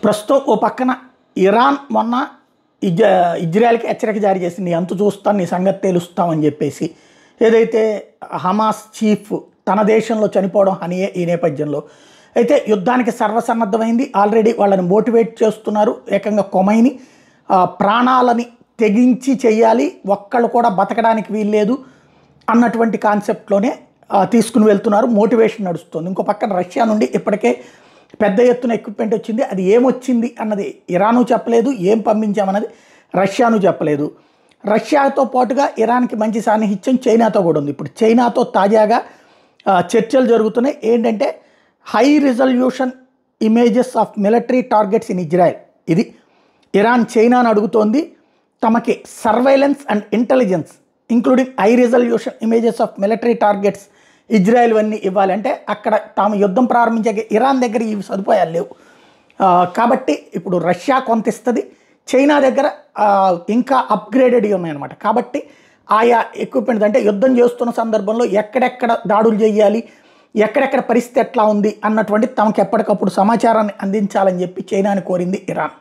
ప్రస్తుతం ఓ పక్కన ఇరాన్ మొన్న ఇజ్రాయెల్కి హెచ్చరిక జారీ చేసింది, ఎంత చూస్తాను నీ సంగతి తెలుస్తామని చెప్పేసి. ఏదైతే హమాస్ చీఫ్ తన దేశంలో చనిపోవడం హనియే ఈ నేపథ్యంలో అయితే యుద్ధానికి సర్వసన్నద్ధమైంది. ఆల్రెడీ వాళ్ళని మోటివేట్ చేస్తున్నారు. ఏకంగా కొమైని ప్రాణాలని తెగించి చెయ్యాలి, ఒక్కళ్ళు కూడా బతకడానికి వీల్లేదు అన్నటువంటి కాన్సెప్ట్లోనే తీసుకుని వెళ్తున్నారు. మోటివేషన్ నడుస్తుంది. ఇంకో పక్కన రష్యా నుండి ఇప్పటికే పెద్ద ఎత్తున ఎక్విప్మెంట్ వచ్చింది. అది ఏమొచ్చింది అన్నది ఇరాను చెప్పలేదు, ఏం పంపించామన్నది రష్యాను చెప్పలేదు. రష్యాతో పాటుగా ఇరాన్కి మంచి సాన్నిహిత్యం చైనాతో కూడా ఉంది. ఇప్పుడు చైనాతో తాజాగా చర్చలు జరుగుతున్నాయి. ఏంటంటే high resolution images of military targets in Israel. ఇది ఇరాన్ చైనాను అడుగుతోంది. తమకి surveillance and intelligence including high resolution images of military targets Israel అన్నీ ఇవ్వాలంటే అక్కడ తాము యుద్ధం ప్రారంభించాక ఇరాన్ దగ్గర ఈ సదుపాయాలు లేవు. కాబట్టి ఇప్పుడు రష్యా కొంత ఇస్తుంది, చైనా దగ్గర ఇంకా అప్గ్రేడెడ్ ఉన్నాయన్నమాట. కాబట్టి ఆయా ఎక్విప్మెంట్ అంటే యుద్ధం చేస్తున్న సందర్భంలో ఎక్కడెక్కడ దాడులు చేయాలి, ఎక్కడెక్కడ పరిస్థితి ఎట్లా ఉంది అన్నటువంటి తమకు ఎప్పటికప్పుడు సమాచారాన్ని అందించాలని చెప్పి చైనాని కోరింది ఇరాన్.